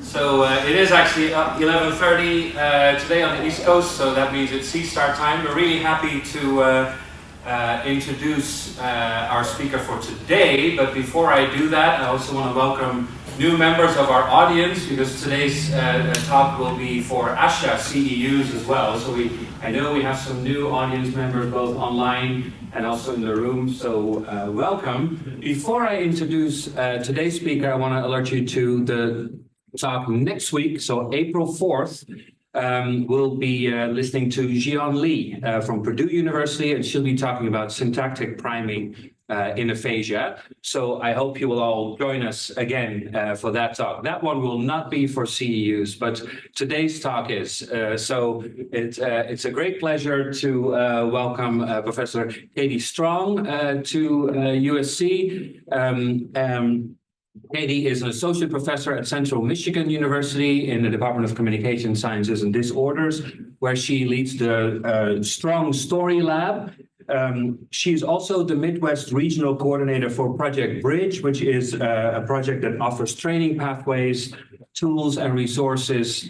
So it is actually 11:30 today on the East Coast, so that means it's C-start time. We're really happy to introduce our speaker for today, but before I do that, I also want to welcome new members of our audience, because today's talk will be for Aphasia CEUs as well. So I know we have some new audience members both online and also in the room, so welcome. Before I introduce today's speaker, I want to alert you to the talk next week, so April 4th. We'll be listening to Jian Li from Purdue University, and she'll be talking about syntactic priming in aphasia. So I hope you will all join us again for that talk. That one will not be for CEUs, but today's talk is. So it's a great pleasure to welcome Professor Katie Strong to USC. Katie is an associate professor at Central Michigan University in the Department of Communication Sciences and Disorders, where she leads the Strong Story Lab. She's also the Midwest Regional Coordinator for Project Bridge, which is a project that offers training pathways, tools, and resources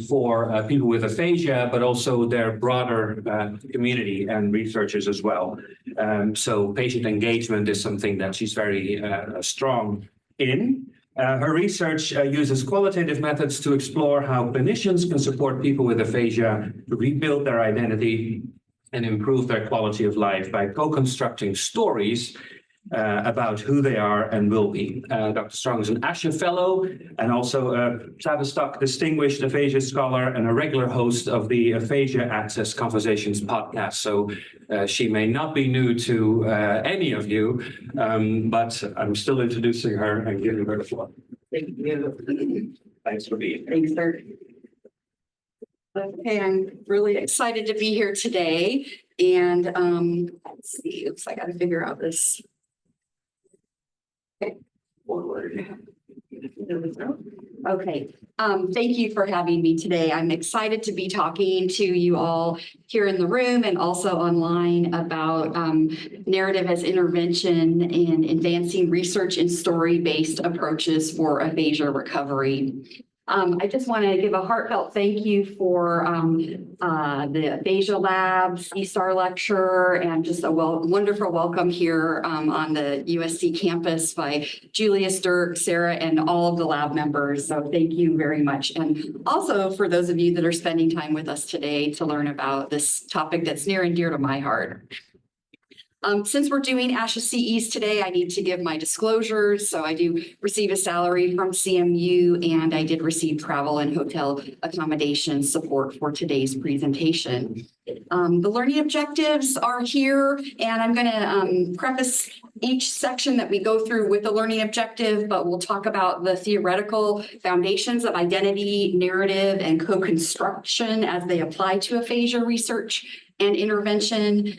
for people with aphasia, but also their broader community and researchers as well. So patient engagement is something that she's very strong in. Her research uses qualitative methods to explore how clinicians can support people with aphasia to rebuild their identity and improve their quality of life by co-constructing stories about who they are and will be. Dr. Strong is an Aphasia Fellow and also a Tavistock Distinguished Aphasia Scholar and a regular host of the Aphasia Access Conversations podcast. So she may not be new to any of you, but I'm still introducing her and giving her the floor. Thank you. Thanks for being here. Thanks, sir. Okay, I'm really excited to be here today. And let's see, oops, I got to figure out this. Okay, forward. There we go. Okay, thank you for having me today. I'm excited to be talking to you all here in the room and also online about narrative as intervention in advancing research in story-based approaches for aphasia recovery. I just want to give a heartfelt thank you for the Aphasia Lab, C-STAR lecture, and just a wonderful welcome here on the USC campus by Julius, Dirk, Sarah, and all of the lab members. So thank you very much. And also for those of you that are spending time with us today to learn about this topic that's near and dear to my heart. Since we're doing Aphasia CEs today, I need to give my disclosures. So I do receive a salary from CMU, and I did receive travel and hotel accommodation support for today's presentation. The learning objectives are here, and I'm going to preface each section that we go through with the learning objective, but we'll talk about the theoretical foundations of identity, narrative, and co-construction as they apply to aphasia research and intervention.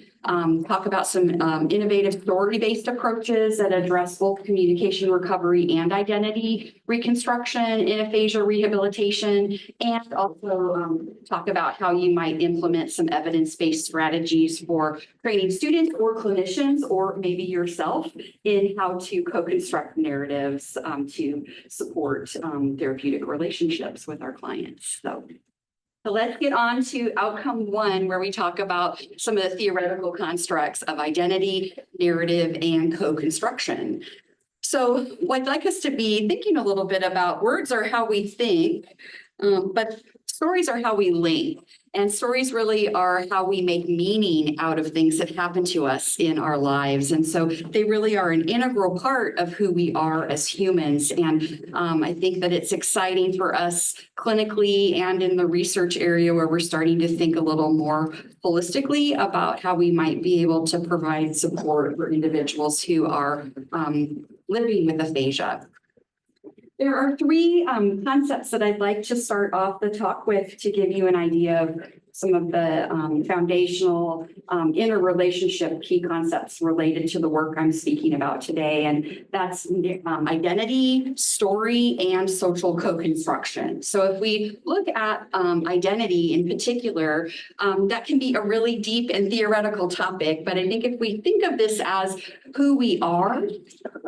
Talk about some innovative story-based approaches that address both communication recovery and identity reconstruction in aphasia rehabilitation, and also talk about how you might implement some evidence-based strategies for training students or clinicians, or maybe yourself, in how to co-construct narratives to support therapeutic relationships with our clients. So let's get on to outcome one, where we talk about some of the theoretical constructs of identity, narrative, and co-construction. So what I'd like us to be thinking a little bit about, words are how we think, but stories are how we link. And stories really are how we make meaning out of things that happen to us in our lives. And so they really are an integral part of who we are as humans. And I think that it's exciting for us clinically and in the research area, where we're starting to think a little more holistically about how we might be able to provide support for individuals who are living with aphasia. There are three concepts that I'd like to start off the talk with to give you an idea of some of the foundational interrelationship key concepts related to the work I'm speaking about today. And that's identity, story, and social co-construction. So if we look at identity in particular, that can be a really deep and theoretical topic. But I think if we think of this as who we are,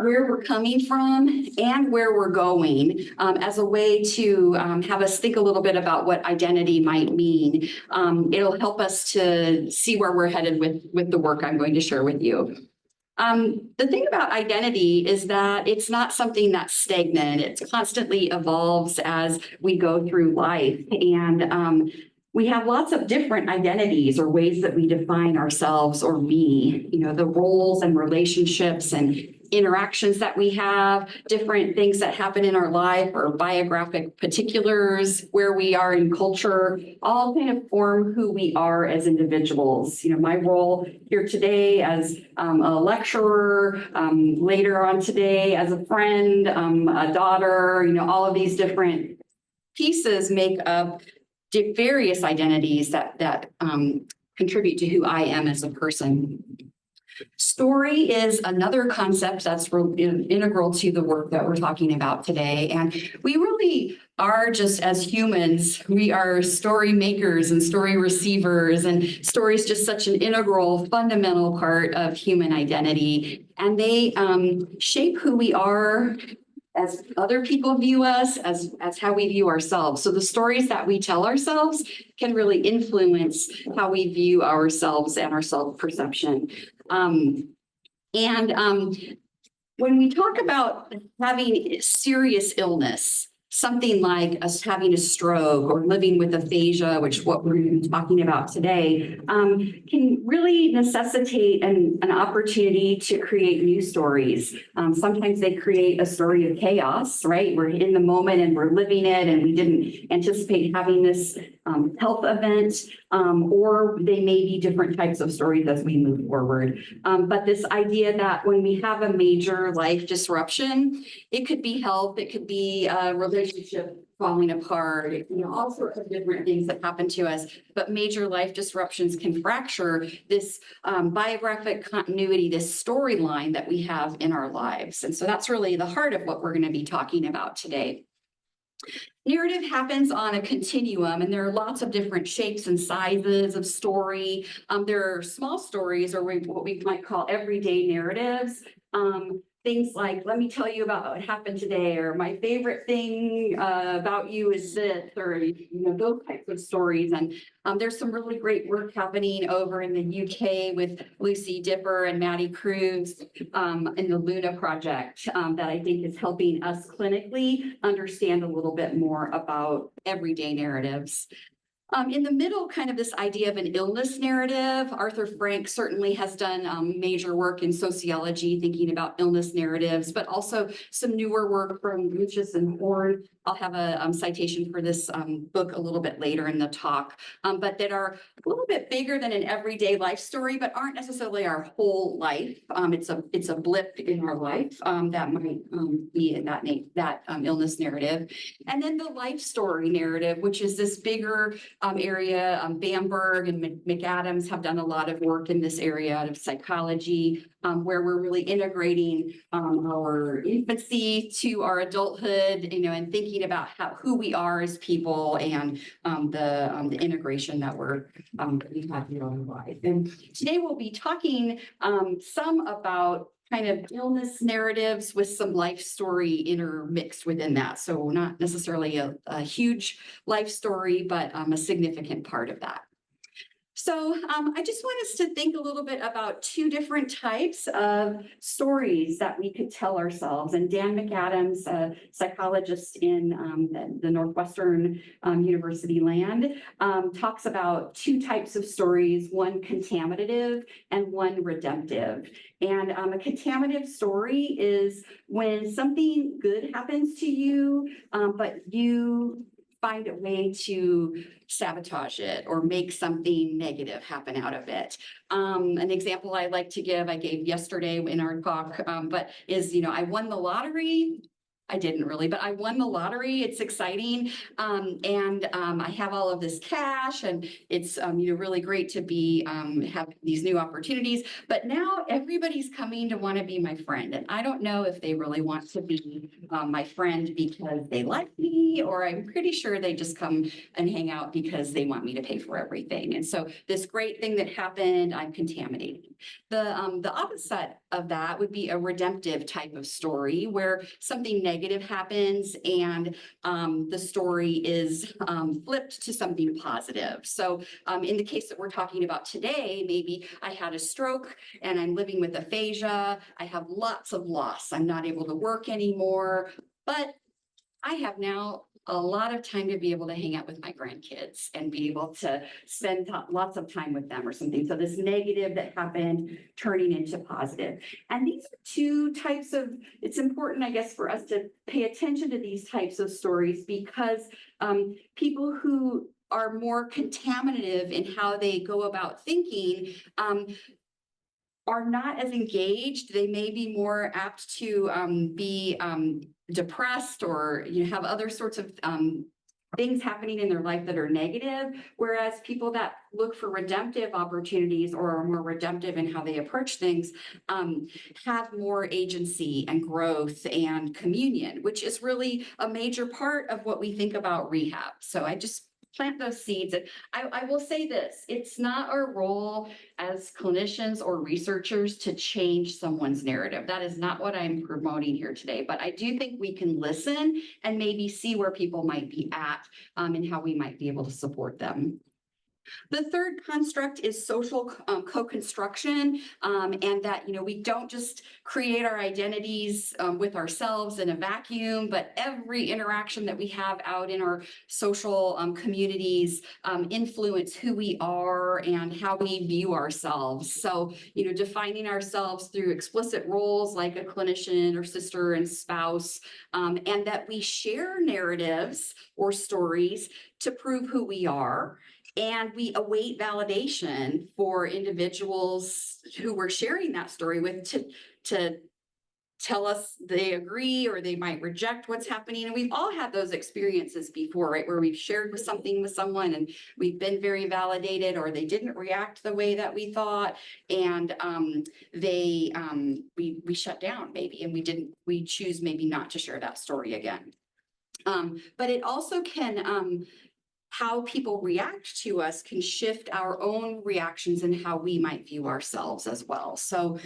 where we're coming from and where we're going as a way to have us think a little bit about what identity might mean. It'll help us to see where we're headed with the work I'm going to share with you. The thing about identity is that it's not something that's stagnant. It constantly evolves as we go through life. And we have lots of different identities or ways that we define ourselves or me, the roles and relationships and interactions that we have, different things that happen in our life or biographic particulars, where we are in culture, all kind of form who we are as individuals. My role here today as a lecturer, later on today as a friend, a daughter, all of these different pieces make up various identities that contribute to who I am as a person. Story is another concept that's integral to the work that we're talking about today. And we really are, just as humans, we are story makers and story receivers, and story is just such an integral, fundamental part of human identity. And they shape who we are, as other people view us, as how we view ourselves. So the stories that we tell ourselves can really influence how we view ourselves and our self-perception. When we talk about having serious illness, something like us having a stroke or living with aphasia, which is what we're going to be talking about today, can really necessitate an opportunity to create new stories. Sometimes they create a story of chaos, right? We're in the moment and we're living it, and we didn't anticipate having this health event, or they may be different types of stories as we move forward. But this idea that when we have a major life disruption, it could be health, it could be relationship falling apart, all sorts of different things that happen to us. But major life disruptions can fracture this biographic continuity, this storyline that we have in our lives. And so that's really the heart of what we're going to be talking about today. Narrative happens on a continuum, and there are lots of different shapes and sizes of story. There are small stories, or what we might call everyday narratives. Things like, let me tell you about what happened today, or my favorite thing about you is this, or those types of stories. And there's some really great work happening over in the UK with Lucy Dipper and Maddie Cruz in the Luna Project that I think is helping us clinically understand a little bit more about everyday narratives. In the middle, kind of this idea of an illness narrative. Arthur Frank certainly has done major work in sociology, thinking about illness narratives, but also some newer work from Lucius and Horn. I'll have a citation for this book a little bit later in the talk, but that are a little bit bigger than an everyday life story, but aren't necessarily our whole life. It's a blip in our life that might be in that illness narrative. And then the life story narrative, which is this bigger area. Bamberg and McAdams have done a lot of work in this area out of psychology, where we're really integrating our infancy to our adulthood, and thinking about who we are as people, and the integration that we have in our life. And today we'll be talking some about kind of illness narratives with some life story intermixed within that. So not necessarily a huge life story, but a significant part of that. So I just want us to think a little bit about two different types of stories that we could tell ourselves. And Dan McAdams, a psychologist in the Northwestern University land, talks about two types of stories, one contaminative and one redemptive. And a contaminative story is when something good happens to you, but you find a way to sabotage it or make something negative happen out of it. An example I like to give, I gave yesterday in our talk, but is, I won the lottery. I didn't really, but I won the lottery. It's exciting. And I have all of this cash, and it's, really great to be, have these new opportunities. But now everybody's coming to want to be my friend. And I don't know if they really want to be my friend because they like me, or I'm pretty sure they just come and hang out because they want me to pay for everything. And so this great thing that happened, I'm contaminating. The of that would be a redemptive type of story where something negative happens and the story is flipped to something positive. So in the case that we're talking about today, maybe I had a stroke and I'm living with aphasia. I have lots of loss. I'm not able to work anymore, but I have now a lot of time to be able to hang out with my grandkids and be able to spend lots of time with them or something. So this negative that happened turning into positive. And these are two types of, it's important, I guess, for us to pay attention to these types of stories because people who are more contaminative in how they go about thinking are not as engaged. They may be more apt to be depressed or have other sorts of things happening in their life that are negative, whereas people that look for redemptive opportunities or are more redemptive in how they approach things have more agency and growth and communion, which is really a major part of what we think about rehab. So I just plant those seeds. And I will say this, it's not our role as clinicians or researchers to change someone's narrative. That is not what I'm promoting here today, but I do think we can listen and maybe see where people might be at and how we might be able to support them. The third construct is social co-construction, and that, we don't just create our identities with ourselves in a vacuum, but every interaction that we have out in our social communities influence who we are and how we view ourselves. So, defining ourselves through explicit roles like a clinician or sister and spouse, and that we share narratives or stories to prove who we are. And we await validation for individuals who we're sharing that story with to tell us they agree or they might reject what's happening. And we've all had those experiences before, right? Where we've shared with something with someone and we've been very validated or they didn't react the way that we thought. And we shut down maybe, and we choose maybe not to share that story again. But it also can, how people react to us can shift our own reactions and how we might view ourselves as well. So,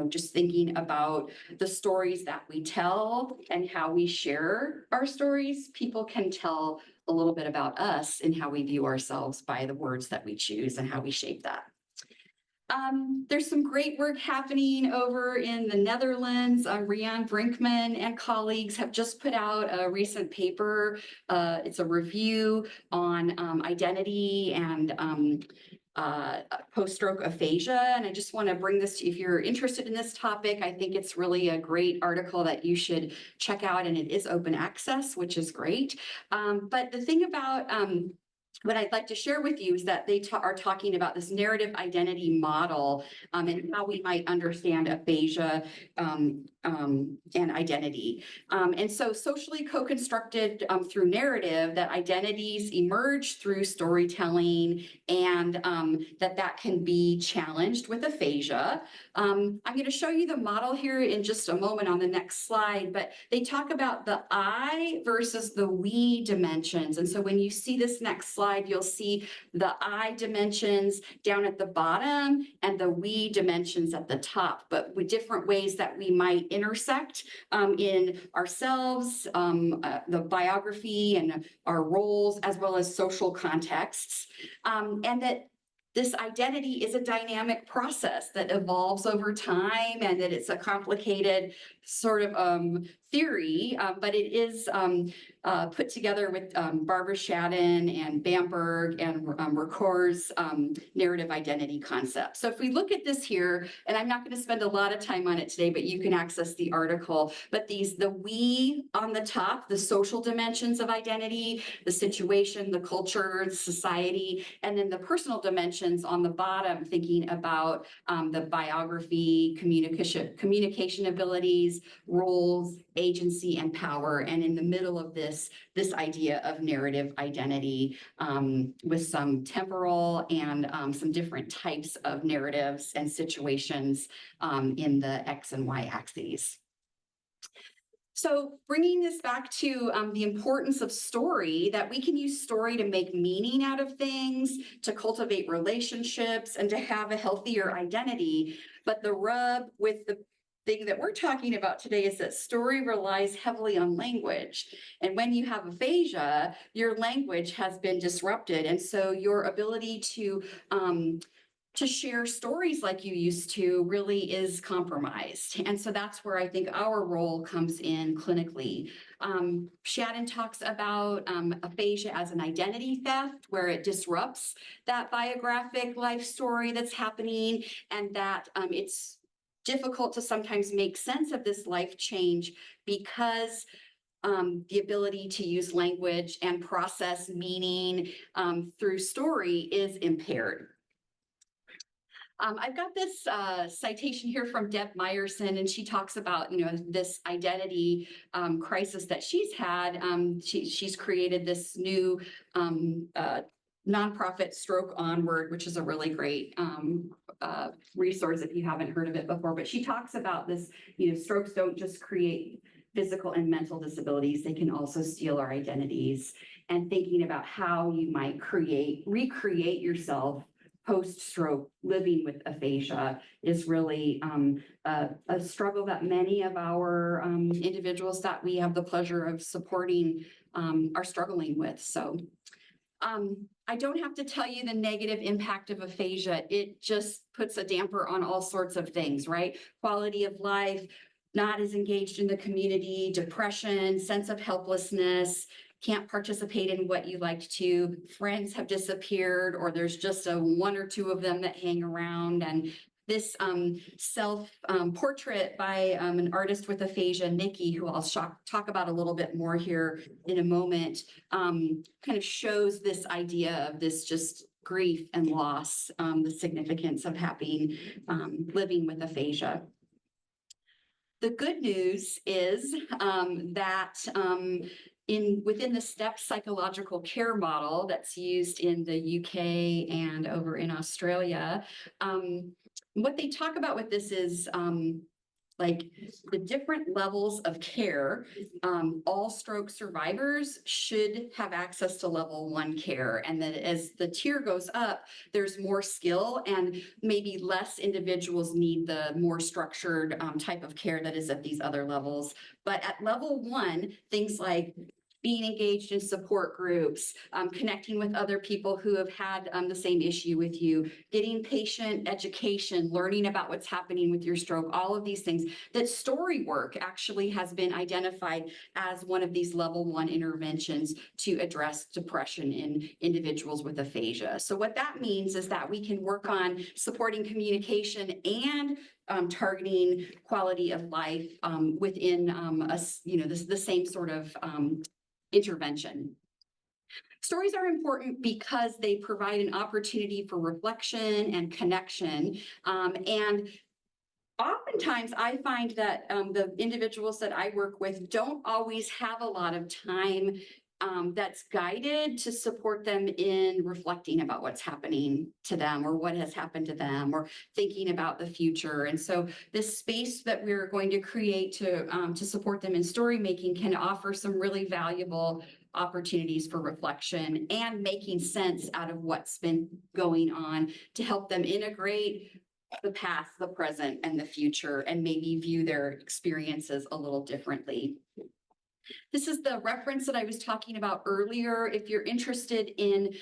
just thinking about the stories that we tell and how we share our stories, people can tell a little bit about us and how we view ourselves by the words that we choose and how we shape that. There's some great work happening over in the Netherlands. Rian Brinkman and colleagues have just put out a recent paper. It's a review on identity and post-stroke aphasia. And I just want to bring this to you. If you're interested in this topic, I think it's really a great article that you should check out, and it is open access, which is great. But the thing about what I'd like to share with you is that they are talking about this narrative identity model and how we might understand aphasia and identity. And so socially co-constructed through narrative, that identities emerge through storytelling and that can be challenged with aphasia. I'm going to show you the model here in just a moment on the next slide, but they talk about the I versus the we dimensions. And so when you see this next slide, you'll see the I dimensions down at the bottom and the we dimensions at the top, but with different ways that we might intersect in ourselves, the biography and our roles, as well as social contexts, and that this identity is a dynamic process that evolves over time, and that it's a complicated sort of theory, but it is put together with Barbara Shadden and Bamberg and Ricoeur's narrative identity concept. So if we look at this here, and I'm not going to spend a lot of time on it today, but you can access the article, but the we on the top, the social dimensions of identity, the situation, the culture, the society, and then the personal dimensions on the bottom, thinking about the biography, communication abilities, roles, agency, and power. And in the middle of this idea of narrative identity with some temporal and some different types of narratives and situations in the X and Y axes. So bringing this back to the importance of story, that we can use story to make meaning out of things, to cultivate relationships, and to have a healthier identity. But the rub with the thing that we're talking about today is that story relies heavily on language. And when you have aphasia, your language has been disrupted. And so your ability to share stories like you used to really is compromised. And so that's where I think our role comes in clinically. Shannon talks about aphasia as an identity theft, where it disrupts that biographic life story that's happening, and that it's difficult to sometimes make sense of this life change because the ability to use language and process meaning through story is impaired. I've got this citation here from Deb Meyerson, and she talks about, this identity crisis that she's had. She's created this new nonprofit, Stroke Onward, which is a really great resource if you haven't heard of it before. But she talks about this, strokes don't just create physical and mental disabilities, they can also steal our identities. And thinking about how you might recreate yourself post-stroke living with aphasia is really a struggle that many of our individuals that we have the pleasure of supporting are struggling with. So I don't have to tell you the negative impact of aphasia. It just puts a damper on all sorts of things, right? Quality of life, not as engaged in the community, depression, sense of helplessness, can't participate in what you liked to, friends have disappeared, or there's just one or two of them that hang around. And this self-portrait by an artist with aphasia, Nikki, who I'll talk about a little bit more here in a moment, kind of shows this idea of this just grief and loss, the significance of living with aphasia. The good news is that within the STEP psychological care model that's used in the UK and over in Australia, what they talk about with this is like the different levels of care. All stroke survivors should have access to level 1 care. And that as the tier goes up, there's more skill and maybe less individuals need the more structured type of care that is at these other levels. But at level 1, things like being engaged in support groups, connecting with other people who have had the same issue with you, getting patient education, learning about what's happening with your stroke, all of these things. That story work actually has been identified as one of these level 1 interventions to address depression in individuals with aphasia. So what that means is that we can work on supporting communication and targeting quality of life within the same sort of intervention. Stories are important because they provide an opportunity for reflection and connection. And oftentimes I find that the individuals that I work with don't always have a lot of time that's guided to support them in reflecting about what's happening to them or what has happened to them or thinking about the future. And so this space that we're going to create to support them in story making can offer some really valuable opportunities for reflection and making sense out of what's been going on to help them integrate the past, the present, and the future, and maybe view their experiences a little differently. This is the reference that I was talking about earlier. If you're interested in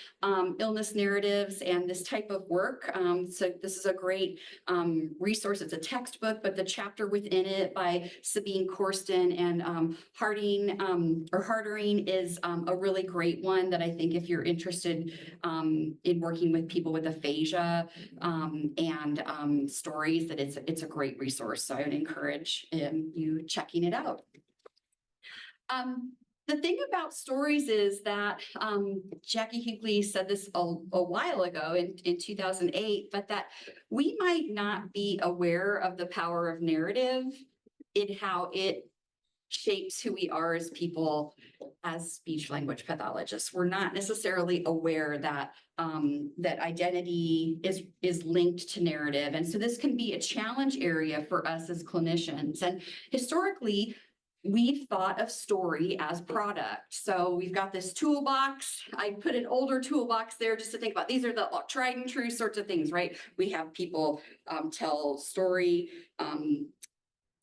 illness narratives and this type of work, so this is a great resource. It's a textbook, but the chapter within it by Sabine Corsten and Hardering is a really great one that I think if you're interested in working with people with aphasia and stories, that it's a great resource. So I would encourage you checking it out. The thing about stories is that Jackie Hinckley said this a while ago in 2008, but that we might not be aware of the power of narrative in how it shapes who we are as people, as speech language pathologists. We're not necessarily aware that that identity is linked to narrative. And so this can be a challenge area for us as clinicians. And historically, we've thought of story as product. So we've got this toolbox. I put an older toolbox there just to think about. These are the tried and true sorts of things, right? We have people tell story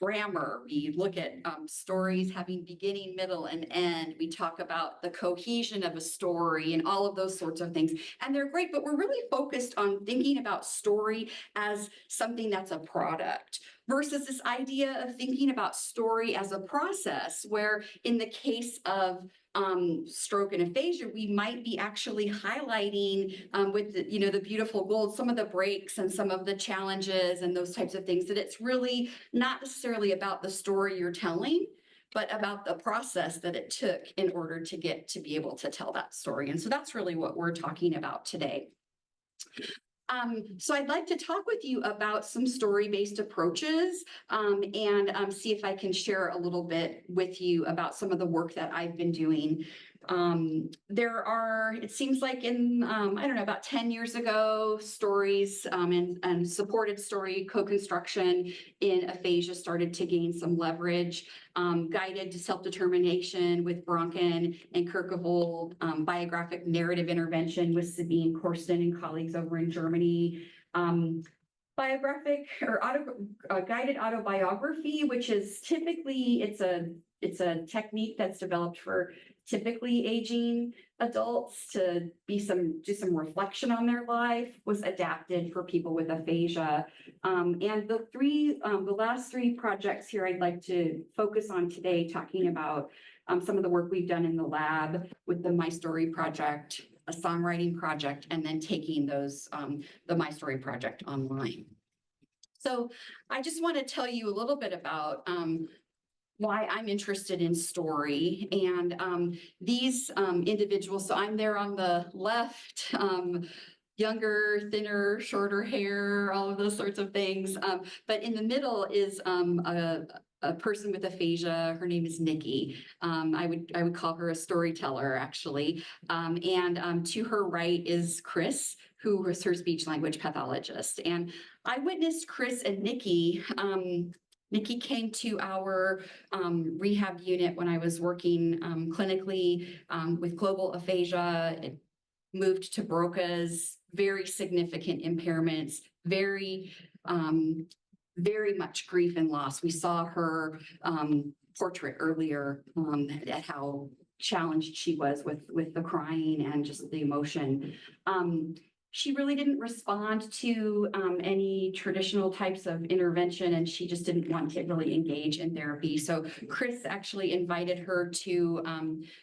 grammar. We look at stories having beginning, middle, and end. We talk about the cohesion of a story and all of those sorts of things. And they're great, but we're really focused on thinking about story as something that's a product versus this idea of thinking about story as a process, where in the case of stroke and aphasia, we might be actually highlighting with the, the beautiful gold, some of the breaks and some of the challenges and those types of things, that it's really not necessarily about the story you're telling, but about the process that it took in order to get to be able to tell that story. And so that's really what we're talking about today. So I'd like to talk with you about some story-based approaches and see if I can share a little bit with you about some of the work that I've been doing. There are, it seems like in, I don't know, about 10 years ago, stories and supported story co-construction in aphasia started to gain some leverage. Guided to self-determination with Bronken and Kirkevold, biographic narrative intervention with Sabine Korsten and colleagues over in Germany. Biographic or guided autobiography, which is typically, it's a technique that's developed for typically aging adults to do some reflection on their life, was adapted for people with aphasia. And the last three projects here I'd like to focus on today, talking about some of the work we've done in the lab with the My Story project, a songwriting project, and then taking those, the My Story project online. So I just want to tell you a little bit about why I'm interested in story. And these individuals, so I'm there on the left, younger, thinner, shorter hair, all of those sorts of things. But in the middle is a person with aphasia. Her name is Nikki. I would call her a storyteller, actually. And to her right is Chris, who was her speech language pathologist. And I witnessed Chris and Nikki. Nikki came to our rehab unit when I was working clinically with global aphasia. It moved to Broca's, very significant impairments, very much grief and loss. We saw her portrait earlier at how challenged she was with the crying and just the emotion. She really didn't respond to any traditional types of intervention, and she just didn't want to really engage in therapy. So Chris actually invited her to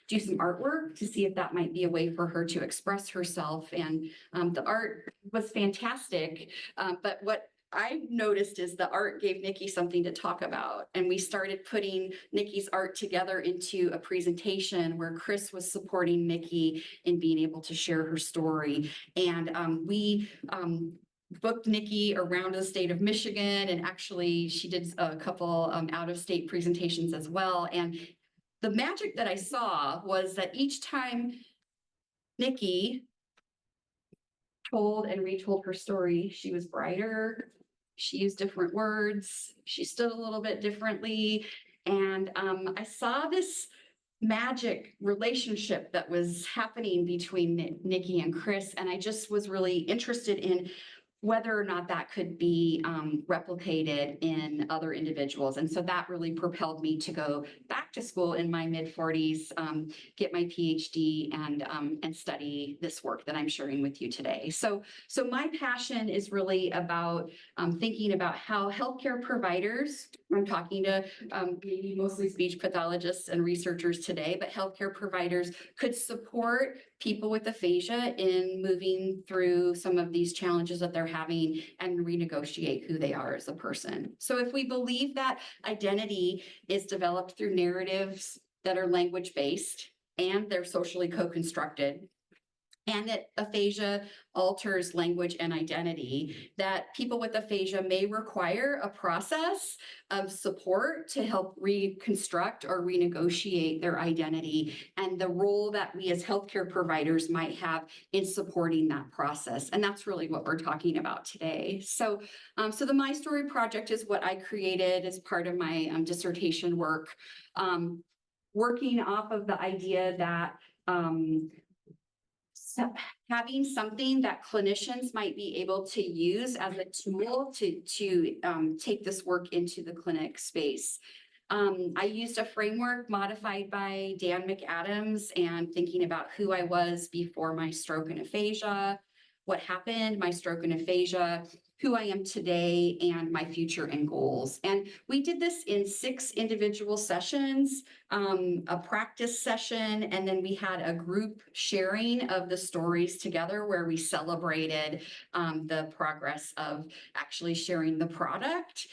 do some artwork to see if that might be a way for her to express herself. And the art was fantastic, but what I noticed is the art gave Nikki something to talk about, and we started putting Nikki's art together into a presentation where Chris was supporting Nikki in being able to share her story. And we booked Nikki around the state of Michigan, and actually she did a couple out-of-state presentations as well. And the magic that I saw was that each time Nikki told and retold her story, she was brighter. She used different words. She stood a little bit differently. And I saw this magic relationship that was happening between Nikki and Chris. And I just was really interested in whether or not that could be replicated in other individuals. And so that really propelled me to go back to school in my mid-40s, get my PhD and study this work that I'm sharing with you today. So my passion is really about thinking about how healthcare providers, I'm talking to maybe mostly speech pathologists and researchers today, but healthcare providers could support people with aphasia in moving through some of these challenges that they're having and renegotiate who they are as a person. So if we believe that identity is developed through narratives that are language-based and they're socially co-constructed, and that aphasia alters language and identity, that people with aphasia may require a process of support to help reconstruct or renegotiate their identity, and the role that we as healthcare providers might have in supporting that process. And that's really what we're talking about today. So, the My Story Project is what I created as part of my dissertation work, working off of the idea that having something that clinicians might be able to use as a tool to take this work into the clinic space. I used a framework modified by Dan McAdams and thinking about who I was before my stroke and aphasia, what happened, my stroke and aphasia, who I am today, and my future and goals. And we did this in 6 individual sessions, a practice session, and then we had a group sharing of the stories together where we celebrated the progress of actually sharing the product,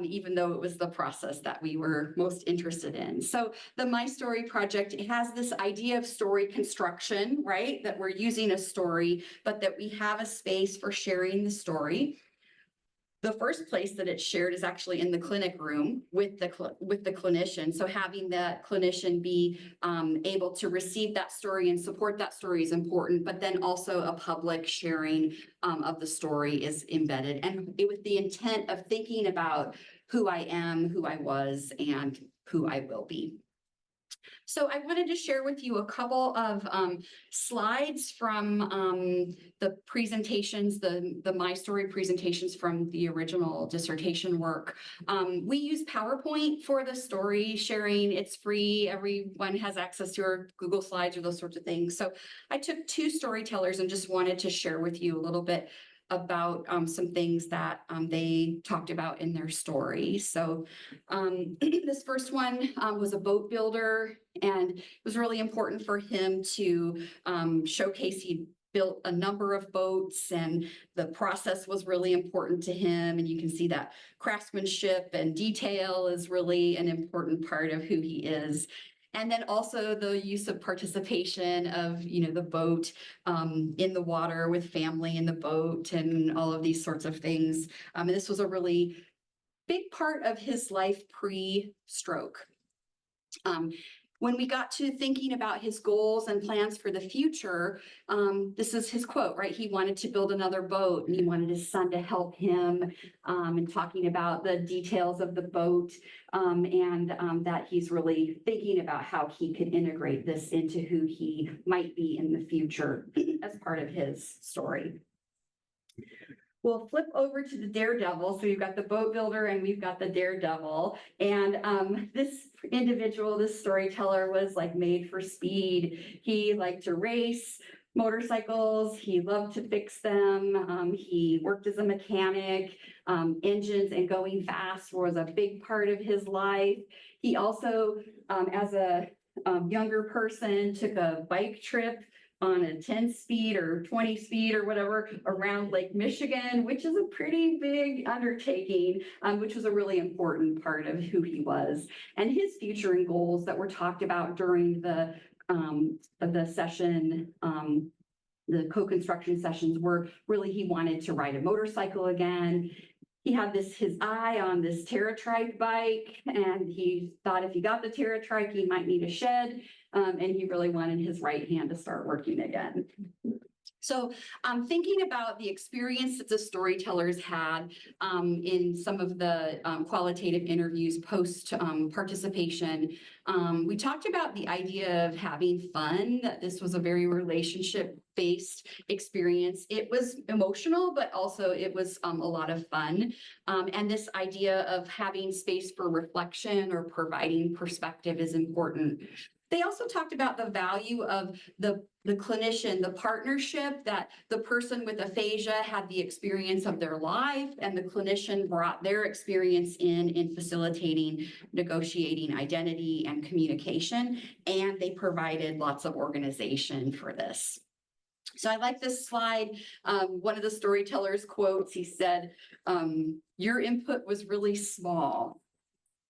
even though it was the process that we were most interested in. So the My Story Project, it has this idea of story construction, right? That we're using a story, but that we have a space for sharing the story. The first place that it's shared is actually in the clinic room with the clinician. So having that clinician be able to receive that story and support that story is important, but then also a public sharing of the story is embedded, and with the intent of thinking about who I am, who I was, and who I will be. So I wanted to share with you a couple of slides from the presentations, the My Story presentations from the original dissertation work. We use PowerPoint for the story sharing. It's free. Everyone has access to our Google Slides or those sorts of things. So I took 2 storytellers and just wanted to share with you a little bit about some things that they talked about in their story. So this first one was a boat builder, and it was really important for him to showcase he built a number of boats, and the process was really important to him. And you can see that craftsmanship and detail is really an important part of who he is. And then also the use of participation of, the boat in the water with family in the boat and all of these sorts of things. And this was a really big part of his life pre-stroke. When we got to thinking about his goals and plans for the future, this is his quote, right? He wanted to build another boat, and he wanted his son to help him, and talking about the details of the boat, and that he's really thinking about how he could integrate this into who he might be in the future as part of his story. We'll flip over to the daredevil. So we've got the boat builder and we've got the daredevil. And this individual, this storyteller, was like made for speed. He liked to race motorcycles. He loved to fix them. He worked as a mechanic. Engines and going fast was a big part of his life. He also, as a younger person, took a bike trip on a 10-speed or 20-speed or whatever around Lake Michigan, which is a pretty big undertaking, which was a really important part of who he was. And his future and goals that were talked about during the session, the co-construction sessions, were really he wanted to ride a motorcycle again. He had his eye on this TerraTrike bike, and he thought if he got the TerraTrike, he might need a shed, and he really wanted his right hand to start working again. So thinking about the experience that the storytellers had in some of the qualitative interviews post participation, we talked about the idea of having fun, that this was a very relationship-based experience. It was emotional, but also it was a lot of fun. And this idea of having space for reflection or providing perspective is important. They also talked about the value of the clinician, the partnership, that the person with aphasia had the experience of their life, and the clinician brought their experience in facilitating, negotiating identity and communication, and they provided lots of organization for this. So I like this slide. One of the storytellers quotes, he said, "Your input was really small.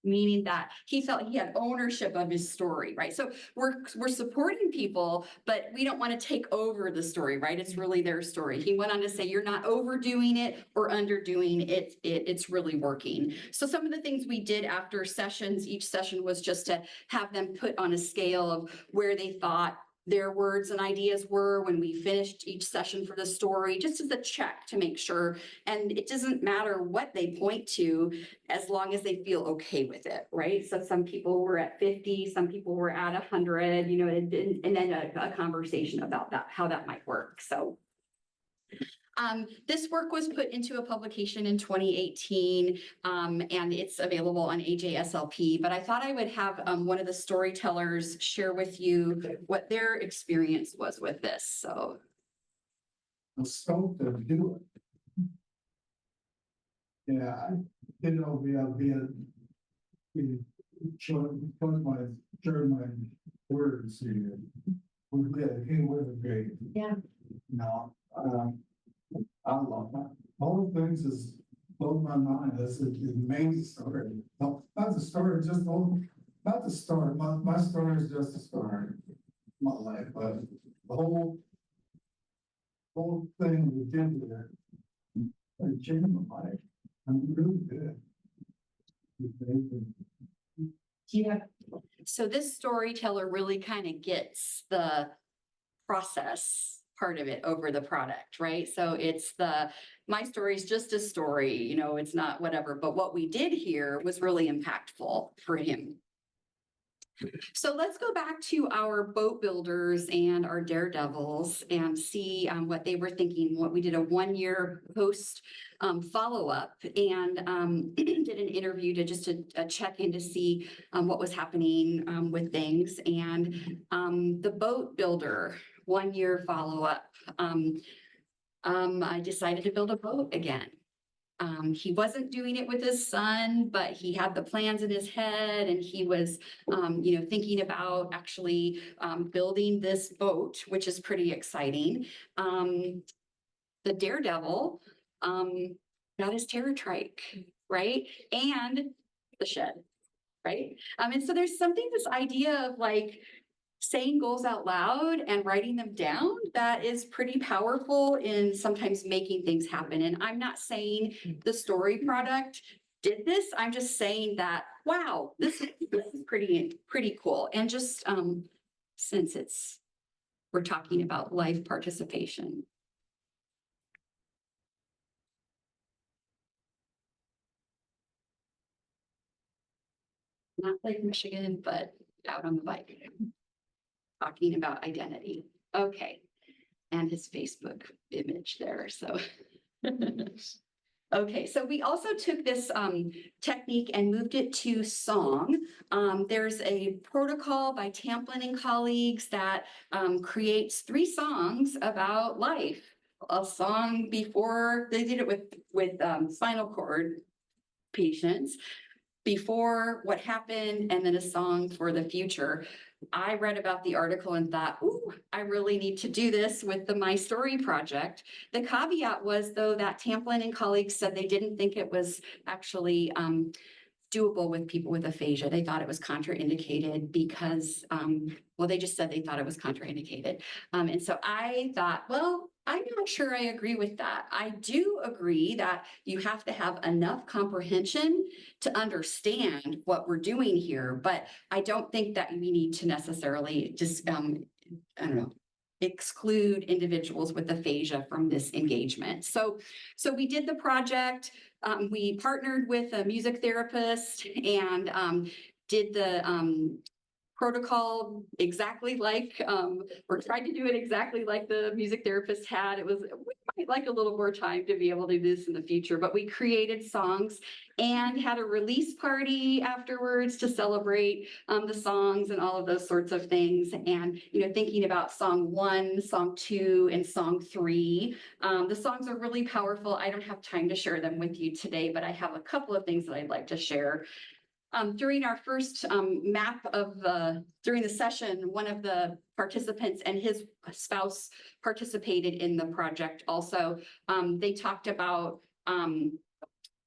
meaning that he felt he had ownership of his story, right? So we're supporting people, but we don't want to take over the story, right? It's really their story. He went on to say, you're not overdoing it or underdoing it. It's really working. So some of the things we did after sessions, each session was just to have them put on a scale of where they thought their words and ideas were when we finished each session for the story, just as a check to make sure. And it doesn't matter what they point to as long as they feel okay with it, right? So some people were at 50, some people were at 100, you know, and then a conversation about that, how that might work. So this work was put into a publication in 2018, and it's available on AJSLP, but I thought I would have one of the storytellers share with you what their experience was with this. So. I'm stoked to do it. Yeah, I didn't know showing my words here. He was great. Yeah. No, I love that. All the things is blown my mind. That's the main story. No, not the story, just not the story. My story is just a story. My life, but the whole thing we did there, it changed my life. I'm really good. Yeah. So this storyteller really kind of gets the process part of it over the product, right? So it's my story is just a story, you know, it's not whatever, but what we did here was really impactful for him. So let's go back to our boat builders and our daredevils and see what they were thinking. What we did a 1-year post follow-up and did an interview to just a check in to see what was happening with things. And the boat builder 1-year follow-up, I decided to build a boat again. He wasn't doing it with his son, but he had the plans in his head and he was, you know, thinking about actually building this boat, which is pretty exciting. The daredevil got his terror trike, right? And the shed, right? And so there's something, this idea of like, saying goals out loud and writing them down, that is pretty powerful in sometimes making things happen. And I'm not saying the story product did this. I'm just saying that, wow, this is pretty cool. And just since we're talking about life participation. Not Lake Michigan, but out on the bike. Talking about identity. Okay. And his Facebook image there. So, okay. So we also took this technique and moved it to song. There's a protocol by Tamplin and colleagues that creates 3 songs about life. A song before, they did it with spinal cord patients, before, what happened, and then a song for the future. I read about the article and thought, ooh, I really need to do this with the My Story project. The caveat was, though, that Tamplin and colleagues said they didn't think it was actually doable with people with aphasia. They thought it was contraindicated because, well, they just said they thought it was contraindicated. And so I thought, well, I'm not sure I agree with that. I do agree that you have to have enough comprehension to understand what we're doing here, but I don't think that we need to necessarily just, I don't know, exclude individuals with aphasia from this engagement. So we did the project. We partnered with a music therapist and did the protocol exactly like, or tried to do it exactly like the music therapist had. It was, we might like a little more time to be able to do this in the future, but we created songs and had a release party afterwards to celebrate the songs and all of those sorts of things. And, you know, thinking about song 1, song 2, and song 3. The songs are really powerful. I don't have time to share them with you today, but I have a couple of things that I'd like to share. During our first map of during the session, one of the participants and his spouse participated in the project also. They talked about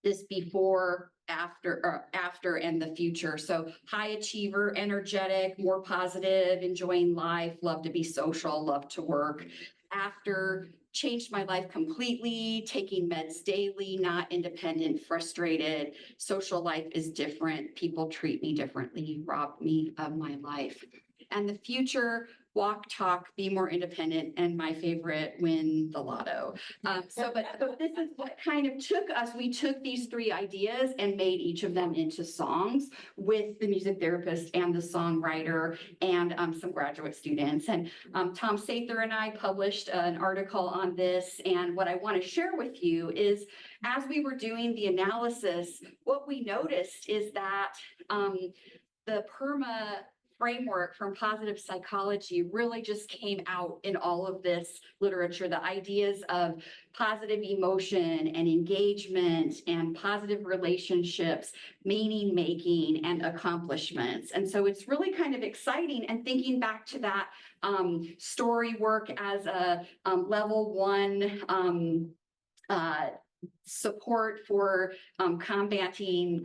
this before after and the future. So high achiever, energetic, more positive, enjoying life, love to be social, love to work. After, changed my life completely, taking meds daily, not independent, frustrated. Social life is different. People treat me differently, rob me of my life. And the future, walk, talk, be more independent, and my favorite, win the lotto. But this is what kind of took us. We took these three ideas and made each of them into songs with the music therapist and the songwriter and some graduate students. And Tom Sather and I published an article on this. And what I want to share with you is, as we were doing the analysis, what we noticed is that the PERMA framework from positive psychology really just came out in all of this literature. The ideas of positive emotion and engagement and positive relationships, meaning making and accomplishments. And so it's really kind of exciting, and thinking back to that story work as a level 1 support for combating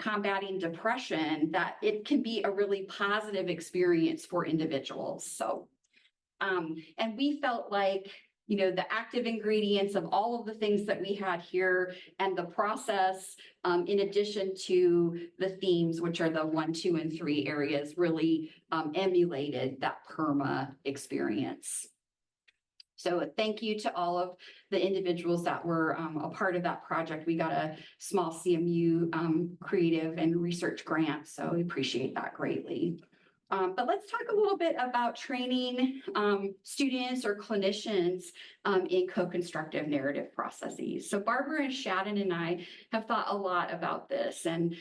depression, that it can be a really positive experience for individuals. So, and we felt like, you know, the active ingredients of all of the things that we had here and the process, in addition to the themes, which are the 1, 2, and 3 areas, really emulated that PERMA experience. So thank you to all of the individuals that were a part of that project. We got a small CMU creative and research grant, so we appreciate that greatly. But let's talk a little bit about training students or clinicians in co-constructive narrative processes. So Barbara and Shannon and I have thought a lot about this, and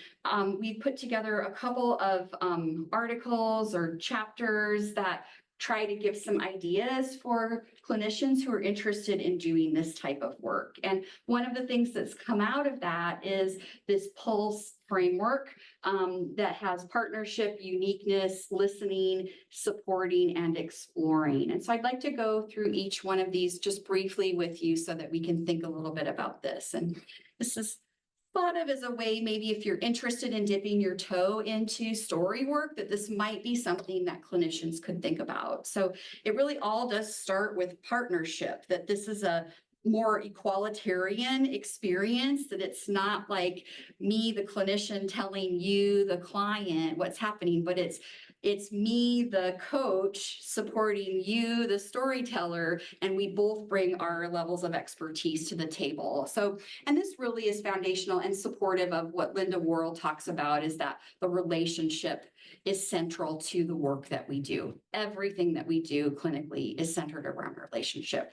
we put together a couple of articles or chapters that try to give some ideas for clinicians who are interested in doing this type of work. And one of the things that's come out of that is this PULSE framework that has partnership, uniqueness, listening, supporting, and exploring. And so I'd like to go through each one of these just briefly with you so that we can think a little bit about this. And this is thought of as a way, maybe if you're interested in dipping your toe into story work, that this might be something that clinicians could think about. So it really all does start with partnership, that this is a more equalitarian experience, that it's not like me, the clinician, telling you, the client, what's happening, but it's me, the coach, supporting you, the storyteller, and we both bring our levels of expertise to the table. So, and this really is foundational and supportive of what Linda Worrell talks about, is that the relationship is central to the work that we do. Everything that we do clinically is centered around relationship.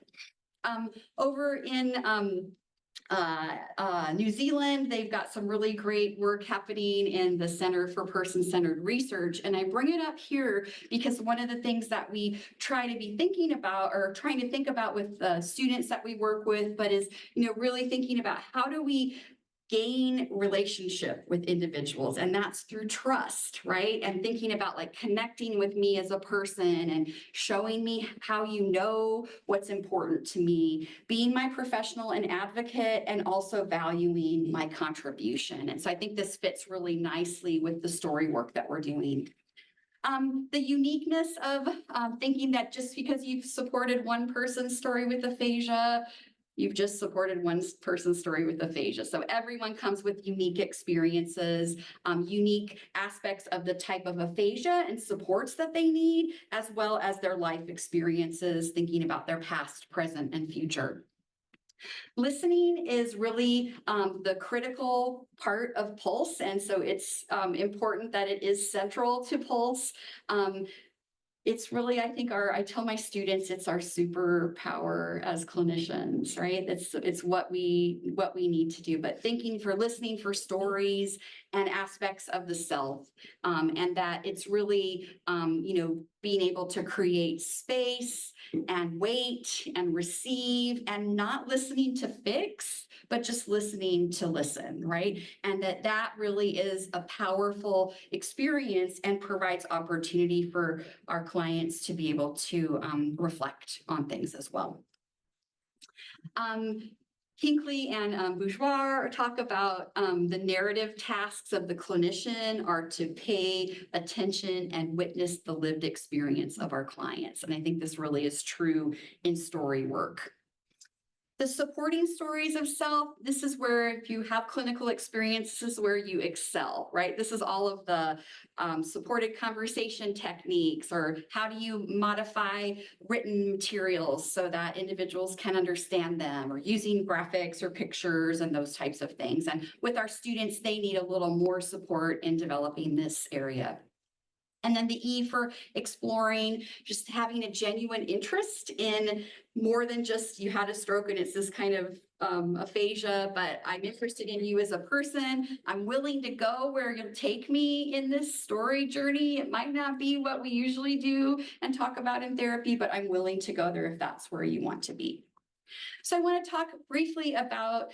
Over in New Zealand, they've got some really great work happening in the Center for Person-Centered Research. And I bring it up here because one of the things that we try to be thinking about, or trying to think about with the students that we work with, but is, you know, really thinking about how do we gain relationship with individuals, and that's through trust, right? And thinking about like connecting with me as a person and showing me how you know what's important to me, being my professional and advocate, and also valuing my contribution. And so I think this fits really nicely with the story work that we're doing. The uniqueness of thinking that just because you've supported one person's story with aphasia, you've just supported one person's story with aphasia. So everyone comes with unique experiences, unique aspects of the type of aphasia and supports that they need, as well as their life experiences, thinking about their past, present, and future. Listening is really the critical part of PULSE, and so it's important that it is central to PULSE. It's really, I think, I tell my students, it's our superpower as clinicians, right? It's what we need to do, but listening for stories and aspects of the self, and that it's really, being able to create space and wait and receive, and not listening to fix, but just listening to listen, right? And that really is a powerful experience and provides opportunity for our clients to be able to reflect on things as well. Hinckley and Bourgeois talk about the narrative tasks of the clinician are to pay attention and witness the lived experience of our clients. And I think this really is true in story work. The supporting stories of self, this is where if you have clinical experience, this is where you excel, right? This is all of the supported conversation techniques, or how do you modify written materials so that individuals can understand them, or using graphics or pictures and those types of things. And with our students, they need a little more support in developing this area. And then the E for exploring, just having a genuine interest in more than just you had a stroke and it's this kind of aphasia, but I'm interested in you as a person. I'm willing to go where you'll take me in this story journey. It might not be what we usually do and talk about in therapy, but I'm willing to go there if that's where you want to be. So I want to talk briefly about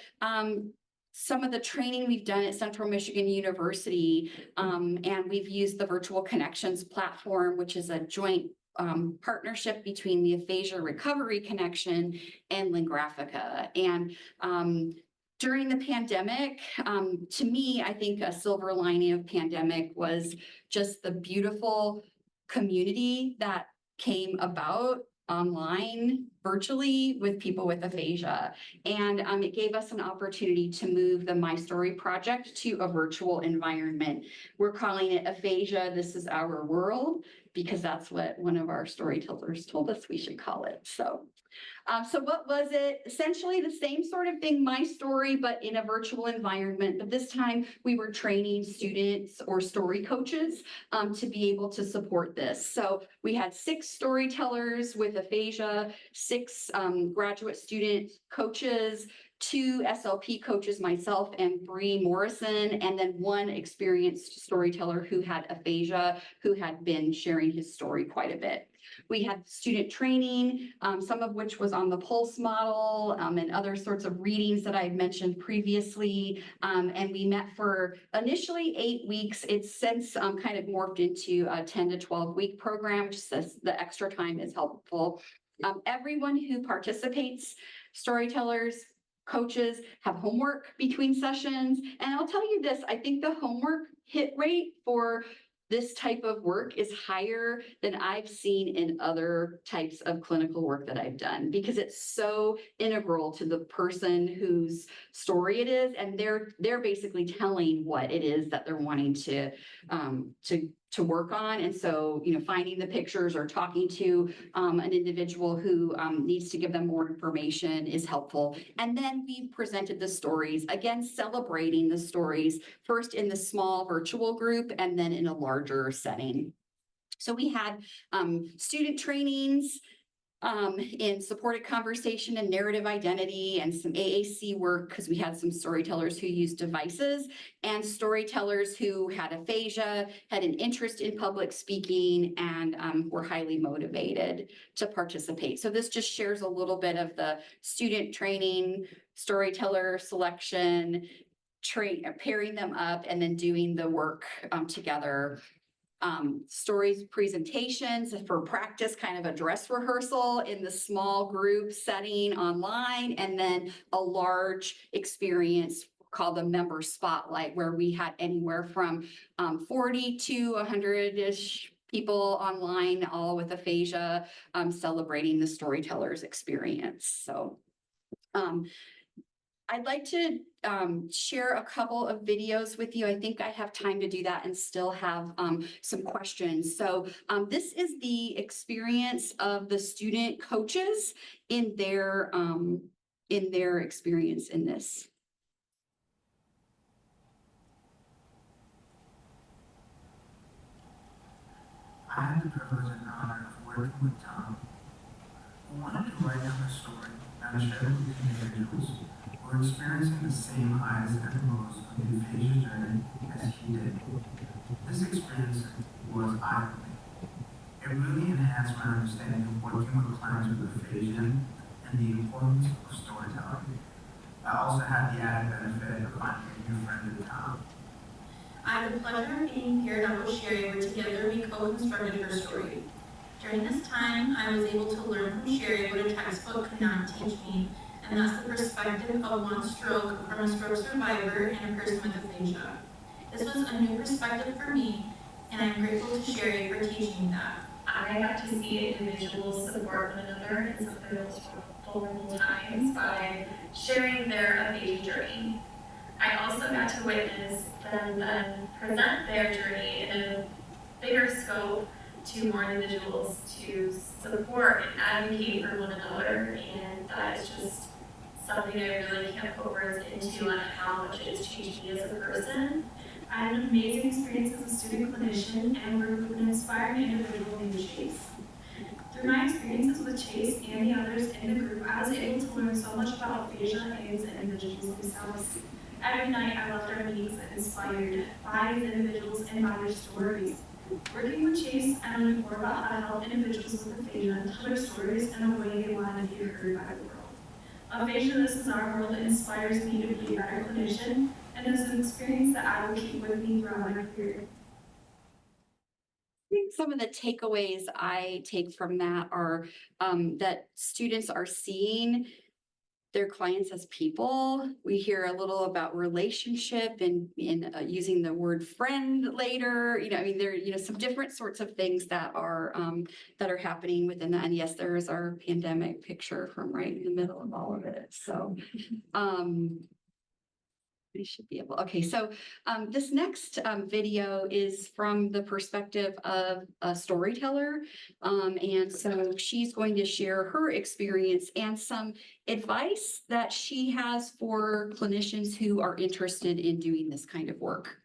some of the training we've done at Central Michigan University, and we've used the Virtual Connections platform, which is a joint partnership between the Aphasia Recovery Connection and Lingraphica. And during the pandemic, to me, I think a silver lining of pandemic was just the beautiful community that came about online, virtually, with people with aphasia. And it gave us an opportunity to move the My Story project to a virtual environment. We're calling it Aphasia, This Is Our World, because that's what one of our storytellers told us we should call it. So what was it? Essentially the same sort of thing, My Story, but in a virtual environment. But this time we were training students or story coaches to be able to support this. So we had 6 storytellers with aphasia, 6 graduate student coaches, 2 SLP coaches, myself and Bree Morrison, and then 1 experienced storyteller who had aphasia, who had been sharing his story quite a bit. We had student training, some of which was on the Pulse model and other sorts of readings that I had mentioned previously. And we met for initially 8 weeks. It's since kind of morphed into a 10 to 12 week program, just as the extra time is helpful. Everyone who participates, storytellers, coaches, have homework between sessions. And I'll tell you this, I think the homework hit rate for this type of work is higher than I've seen in other types of clinical work that I've done, because it's so integral to the person whose story it is, and they're basically telling what it is that they're wanting to work on. And so, finding the pictures or talking to an individual who needs to give them more information is helpful. And then we presented the stories, again, celebrating the stories, first in the small virtual group and then in a larger setting. So we had student trainings in supported conversation and narrative identity, and some AAC work, because we had some storytellers who used devices, and storytellers who had aphasia, had an interest in public speaking, and were highly motivated to participate. So this just shares a little bit of the student training, storyteller selection, pairing them up, and then doing the work together. Stories presentations for practice, kind of a dress rehearsal in the small group setting online, and then a large experience called the member spotlight, where we had anywhere from 40 to 100-ish people online, all with aphasia, celebrating the storyteller's experience. So I'd like to share a couple of videos with you. I think I have time to do that and still have some questions. So this is the experience of the student coaches in their experience in this. I had the privilege and honor of working with Tom, who wanted to write down a story and share with these individuals who were experiencing the same highs and lows of the aphasia journey as he did. This experience was eye-opening. It really enhanced my understanding of working with clients with aphasia and the importance of storytelling. I also had the added benefit of finding a new friend in Tom. I have the pleasure of being here at Uncle Sherry, where together we co-constructed her story. During this time, I was able to learn from Sherry what a textbook could not teach me, and that's the perspective of one stroke from a stroke survivor and a person with aphasia. This was a new perspective for me, and I'm grateful to Sherry for teaching me that. I got to see individuals support one another in some of the most vulnerable times by sharing their aphasia journey. I also got to witness them then present their journey in a bigger scope to more individuals to support and advocate for one another, and that is just something I really can't put words into on how much it's changed me as a person. I had an amazing experience as a student clinician and worked with an inspiring individual named Chase. Through my experiences with Chase and the others in the group, I was able to learn so much about aphasia and the individuals themselves. Every night I left our meetings inspired by these individuals and by their stories. Working with Chase, I learned more about how to help individuals with aphasia and tell their stories in a way they want to be heard by the world. Aphasia, this is our world that inspires me to be a better clinician, and is an experience that I will keep with me throughout my career. I think some of the takeaways I take from that are that students are seeing their clients as people. We hear a little about relationship and using the word friend later. I mean, there some different sorts of things that are happening within that. And yes, there is our pandemic picture from right in the middle of all of it. So we should be able. Okay, so this next video is from the perspective of a storyteller, and so she's going to share her experience and some advice that she has for clinicians who are interested in doing this kind of work.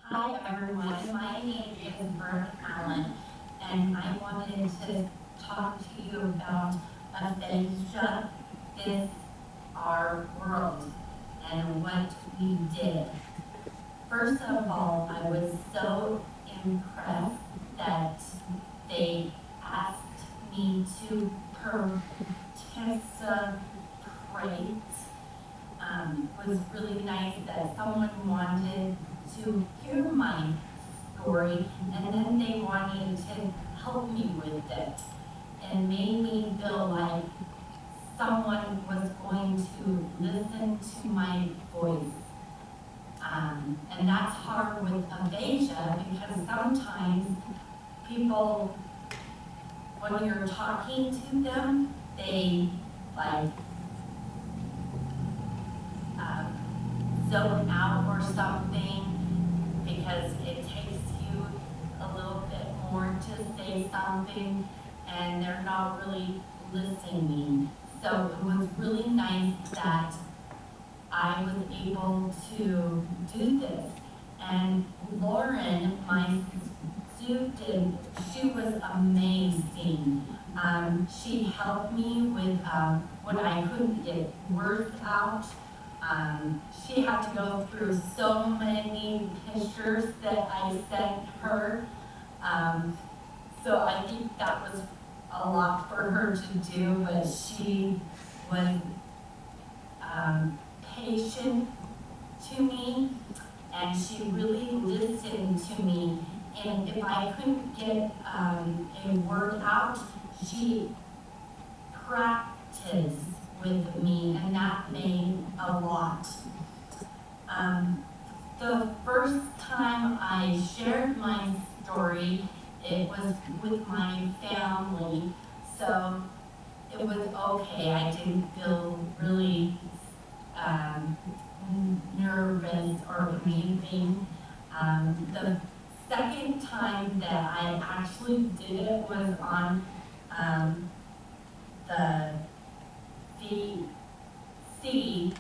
Hi everyone, my name is Brooke Allen, and I wanted to talk to you about aphasia, is our world, and what we did. First of all, I was so impressed that they asked me to participate. It was really nice that someone wanted to hear my story, and then they wanted to help me with it, and made me feel like someone was going to listen to my voice. And that's hard with aphasia, because sometimes people, when you're talking to them, they zone out or something, because it takes you a little bit more to say something, and they're not really listening. So it was really nice that I was able to do this. And Lauren, my student, she was amazing. She helped me with when I couldn't get words out. She had to go through so many pictures that I sent her. So I think that was a lot for her to do, but she was patient to me, and she really listened to me. And if I couldn't get a word out, she practiced with me, and that made a lot. The first time I shared my story, it was with my family, so it was okay. I didn't feel really nervous or anything. The second time that I actually did it was on the CCC,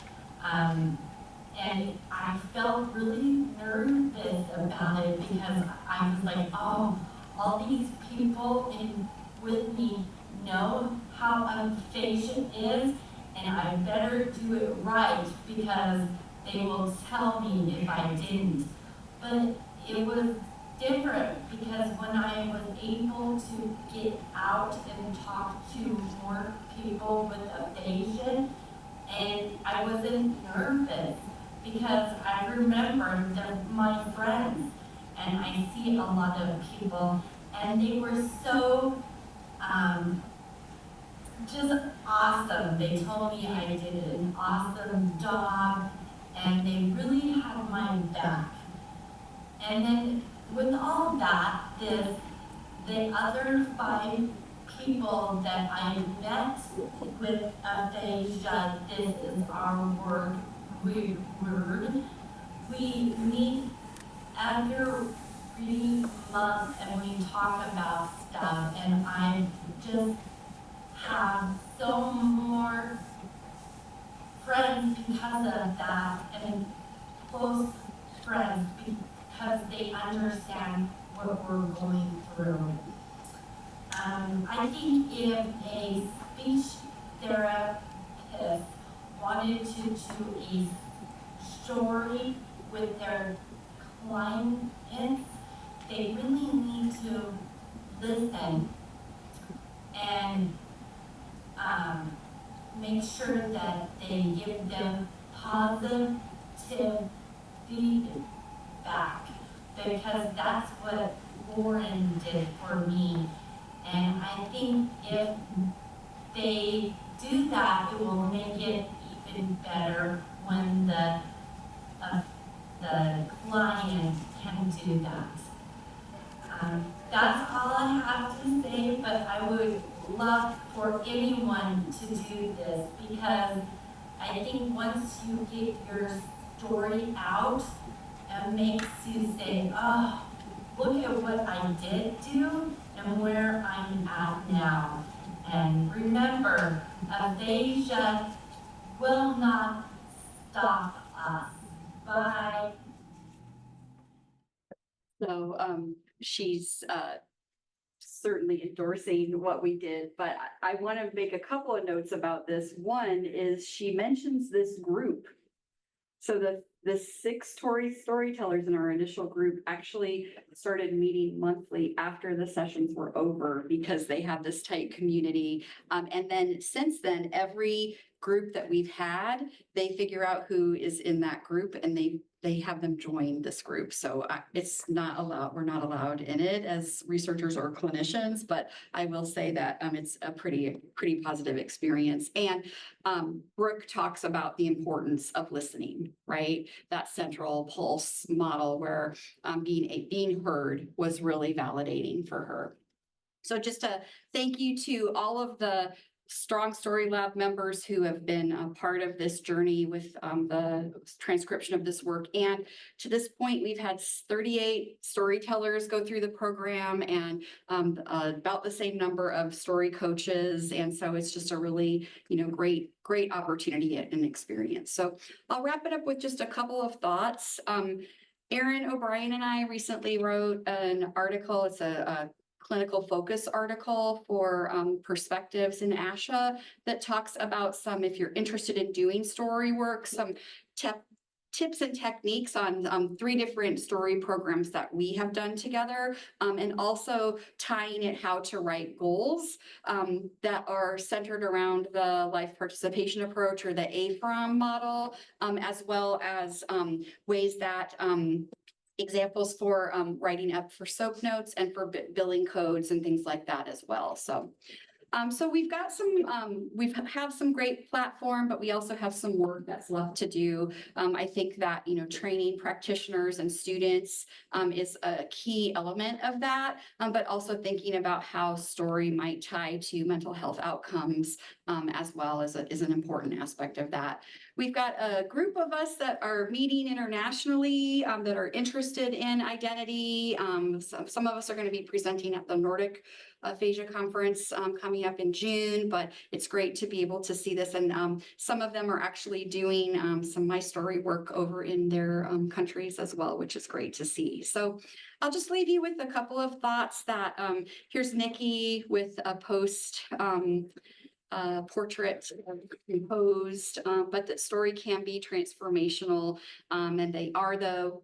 and I felt really nervous about it, because I was like, oh, all these people with me know how aphasia is, and I better do it right, because they will tell me if I didn't. But it was different, because when I was able to get out and talk to more people with aphasia, and I wasn't nervous, because I remember they're my friends, and I see a lot of people, and they were so just awesome. They told me I did an awesome job, and they really had my back. And then with all that, the other 5 people that I met with Aphasia, this is our word, we meet every month and we talk about stuff, and I just have so more friends because of that, and close friends because they understand what we're going through. I think if a speech therapist wanted to do a story with their clients, they really need to listen and make sure that they give them positive feedback, because that's what Lauren did for me. And I think if they do that, it will make it even better when the client can do that. That's all I have to say, but I would love for anyone to do this, because I think once you get your story out, it makes you say, oh, look at what I did do and where I'm at now. And remember, aphasia will not stop us. Bye. So she's certainly endorsing what we did, but I want to make a couple of notes about this. One is she mentions this group. So the 6 storytellers in our initial group actually started meeting monthly after the sessions were over, because they have this tight community. And then since then, every group that we've had, they figure out who is in that group and they have them join this group. So it's not allowed, we're not allowed in it as researchers or clinicians, but I will say that it's a pretty positive experience. And Brooke talks about the importance of listening, right? That central pulse model where being heard was really validating for her. So just a thank you to all of the Strong Story Lab members who have been a part of this journey with the transcription of this work. And to this point, we've had 38 storytellers go through the program, and about the same number of story coaches. And so it's just a really, great opportunity and experience. So I'll wrap it up with just a couple of thoughts. Erin O'Brien and I recently wrote an article. It's a clinical focus article for perspectives in ASHA that talks about some, if you're interested in doing story work, some tips and techniques on 3 different story programs that we have done together, and also tying it how to write goals that are centered around the life participation approach, or the AFRAM model, as well as ways that examples for writing up for SOAP notes and for billing codes and things like that as well. So we've got some, have some great platform, but we also have some work that's left to do. I think that, training practitioners and students is a key element of that, but also thinking about how story might tie to mental health outcomes as well is an important aspect of that. We've got a group of us that are meeting internationally that are interested in identity. Some of us are going to be presenting at the Nordic Aphasia conference coming up in June, but it's great to be able to see this. And some of them are actually doing some My Story work over in their countries as well, which is great to see. So I'll just leave you with a couple of thoughts that here's Nikki with a post portrait composed, but that story can be transformational, and they are the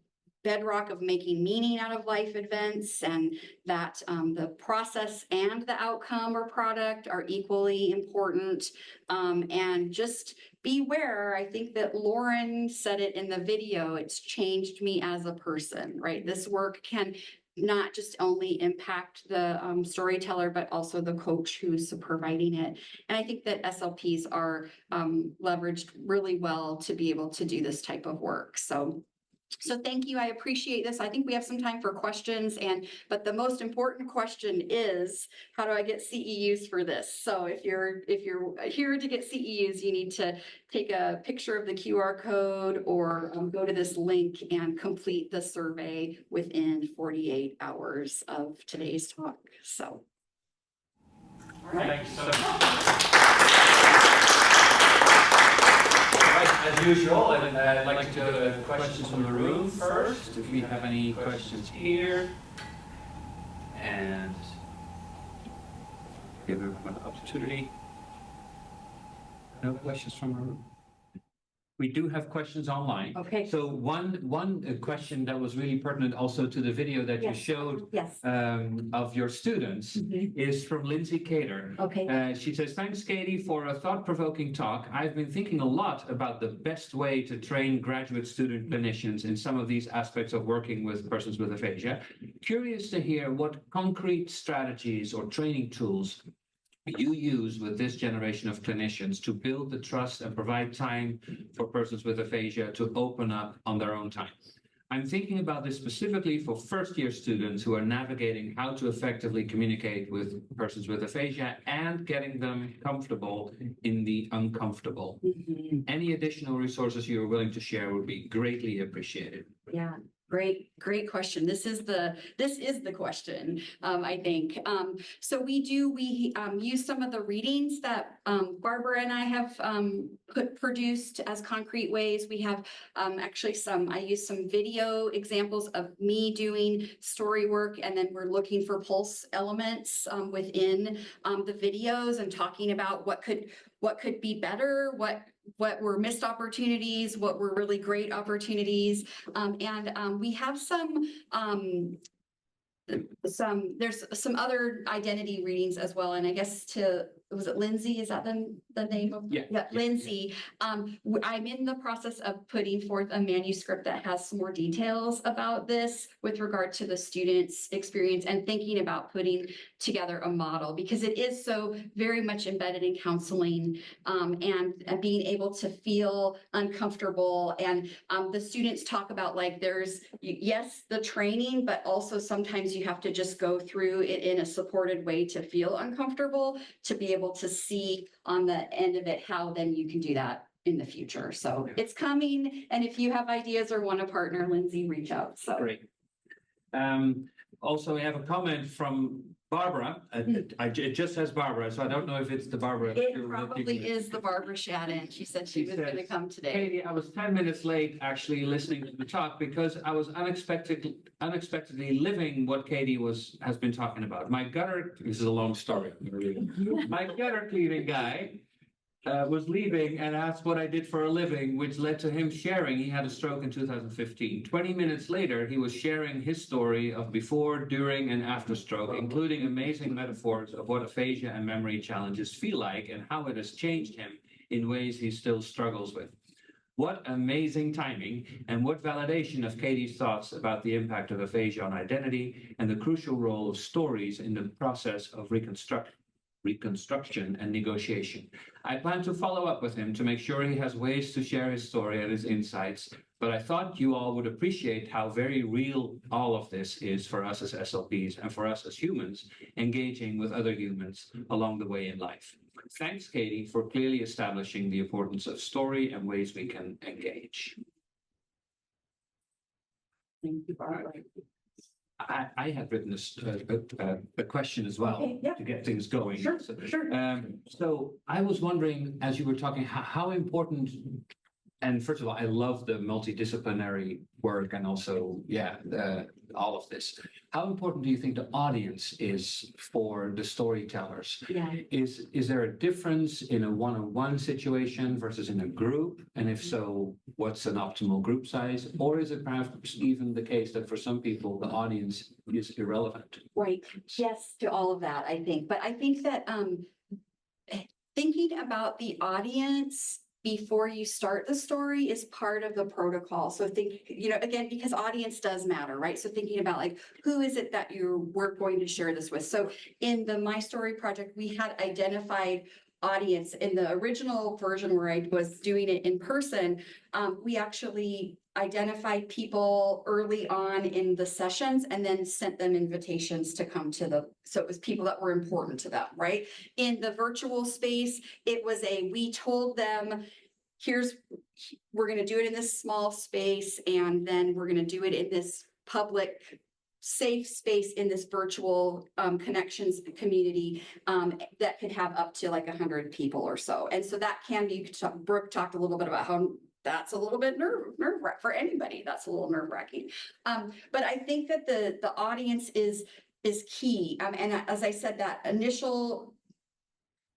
bedrock of making meaning out of life events, and that the process and the outcome or product are equally important. And just beware, I think that Lauren said it in the video, it's changed me as a person, right? This work can not just only impact the storyteller, but also the coach who's providing it. And I think that SLPs are leveraged really well to be able to do this type of work. So thank you. I appreciate this. I think we have some time for questions, but the most important question is, how do I get CEUs for this? So if you're here to get CEUs, you need to take a picture of the QR code or go to this link and complete the survey within 48 hours of today's talk. So. All right. Thanks so much. As usual, I'd like to go to questions from the room first, if we have any questions here. And give everyone an opportunity. No questions from the room. We do have questions online. Okay. So one question that was really pertinent also to the video that you Yes. showed Yes. of your students is from Lindsay Cater. Okay. She says, thanks, Katie, for a thought-provoking talk. I've been thinking a lot about the best way to train graduate student clinicians in some of these aspects of working with persons with aphasia. Curious to hear what concrete strategies or training tools you use with this generation of clinicians to build the trust and provide time for persons with aphasia to open up on their own time. I'm thinking about this specifically for first-year students who are navigating how to effectively communicate with persons with aphasia and getting them comfortable in the uncomfortable. Any additional resources you are willing to share would be greatly appreciated. Yeah. Great question. This is the question, I think. So we use some of the readings that Barbara and I have produced as concrete ways. We have actually I use some video examples of me doing story work, and then we're looking for pulse elements within the videos and talking about what could be better, what were missed opportunities, what were really great opportunities. And we have there's some other identity readings as well. And I guess was it Lindsay? Is that the name of? Yeah. Lindsay. I'm in the process of putting forth a manuscript that has some more details about this with regard to the students' experience and thinking about putting together a model, because it is so very much embedded in counseling and being able to feel uncomfortable. And the students talk about, like, there's, yes, the training, but also sometimes you have to just go through it in a supported way to feel uncomfortable, to be able to see on the end of it how then you can do that in the future. So it's coming. And if you have ideas or want to partner, Lindsay, reach out. So great. Also, we have a comment from Barbara. It just says Barbara, so I don't know if it's the Barbara. It probably is the Barbara Shannon. She said she was going to come today. Katie, I was 10 minutes late actually listening to the talk because I was unexpectedly living what Katie has been talking about. This is a long story. My gutter cleaning guy was leaving and asked what I did for a living, which led to him sharing he had a stroke in 2015. 20 minutes later, he was sharing his story of before, during, and after stroke, including amazing metaphors of what aphasia and memory challenges feel like and how it has changed him in ways he still struggles with. What amazing timing, and what validation of Katie's thoughts about the impact of aphasia on identity and the crucial role of stories in the process of reconstruction and negotiation. I plan to follow up with him to make sure he has ways to share his story and his insights, but I thought you all would appreciate how very real all of this is for us as SLPs and for us as humans engaging with other humans along the way in life. Thanks, Katie, for clearly establishing the importance of story and ways we can engage. Thank you, Barbara. I had written a question as well, Okay, yeah. to get things going. Sure. So I was wondering, as you were talking, how important, and first of all, I love the multidisciplinary work and also, all of this. How important do you think the audience is for the storytellers? Yeah. Is there a difference in a one-on-one situation versus in a group? And if so, what's an optimal group size? Or is it perhaps even the case that for some people, the audience is irrelevant? Right. Yes, to all of that, I think. But I think that thinking about the audience before you start the story is part of the protocol. So think, again, because audience does matter, right? So thinking about like, who is it that we're going to share this with? So in the My Story project, we had identified audience. In the original version where I was doing it in person, we actually identified people early on in the sessions and then sent them invitations to come to so it was people that were important to them, right? In the virtual space, it was we told them, we're going to do it in this small space, and then we're going to do it in this public safe space in this virtual connections community that could have up to like 100 people or so. And so that can be, Brooke talked a little bit about how that's a little bit nerve-wracking for anybody. That's a little nerve-wracking. But I think that the audience is key. And as I said, that initial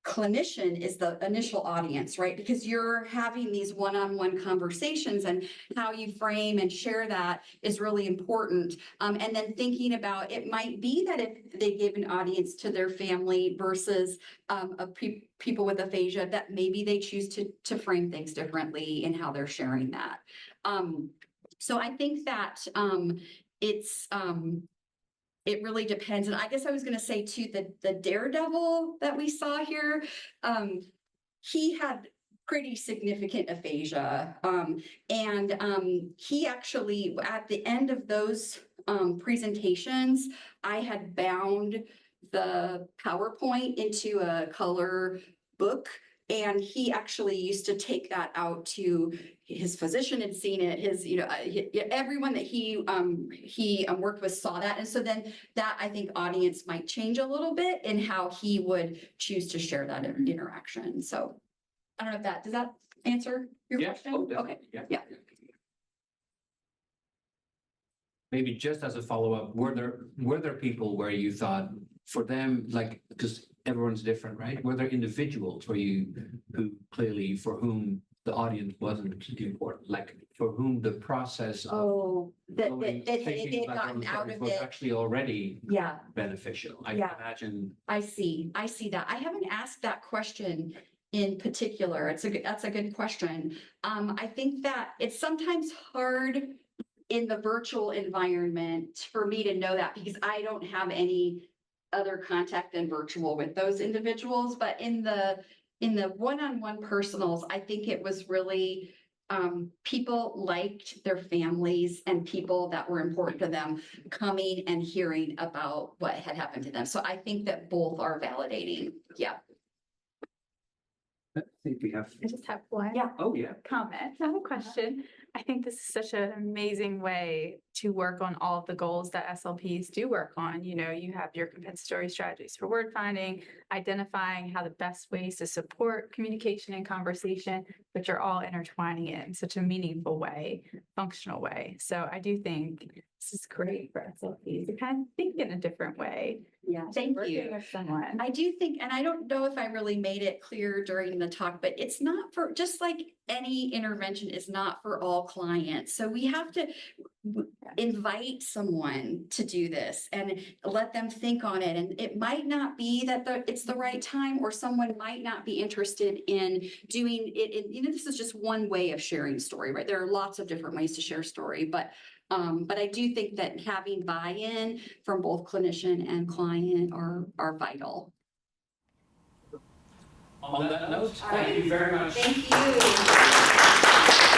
clinician is the initial audience, right? Because you're having these one-on-one conversations, and how you frame and share that is really important. And then thinking about, it might be that if they give an audience to their family versus people with aphasia, that maybe they choose to frame things differently in how they're sharing that. So I think that it really depends. And I guess I was going to say too, the daredevil that we saw here, he had pretty significant aphasia. And he actually, at the end of those presentations, I had bound the PowerPoint into a color book. And he actually used to take that out to his physician, had seen it, everyone that he worked with saw that. And so then that, I think, audience might change a little bit in how he would choose to share that interaction. So I don't know if does that answer your question? Oh, okay. Yeah. Maybe just as a follow-up, were there people where you thought for them, like, because everyone's different, right? Were there individuals for whom the audience wasn't important, like for whom the process of it gotten out of was it actually already beneficial? I can imagine. I see that. I haven't asked that question in particular. That's a good question. I think that it's sometimes hard in the virtual environment for me to know that, because I don't have any other contact than virtual with those individuals. But in the one-on-one personals, I think it was really people liked their families and people that were important to them coming and hearing about what had happened to them. So I think that both are validating. Yeah. I think we have. I just have one comment, not a question. I think this is such an amazing way to work on all of the goals that SLPs do work on. You have your compensatory strategies for word finding, identifying how the best ways to support communication and conversation, but you're all intertwining it in such a meaningful way, functional way. So I do think this is great for SLPs to kind of think in a different way. Yeah, thank you. With someone. I do think, and I don't know if I really made it clear during the talk, but it's not for, just like any intervention is not for all clients. So we have to invite someone to do this and let them think on it. And it might not be that it's the right time, or someone might not be interested in doing it. This is just one way of sharing story, right? There are lots of different ways to share story, but I do think that having buy-in from both clinician and client are vital. On that note, thank you very much. Thank you.